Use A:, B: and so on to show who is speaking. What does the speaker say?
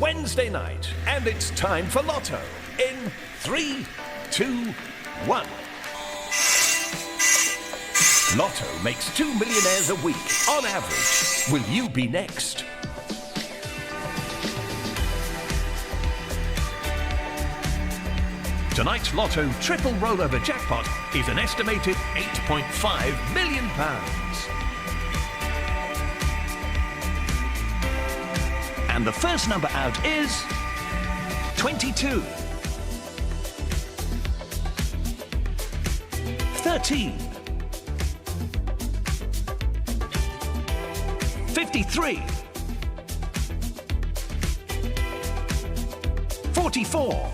A: Wednesday night, and it's time for Lotto in 3, 2, 1. Lotto makes 2 millionaires a week, on average. Will you be next? Tonight's Lotto triple rollover jackpot is an estimated £8.5 million. And the first number out is 22, 13, 53, 44,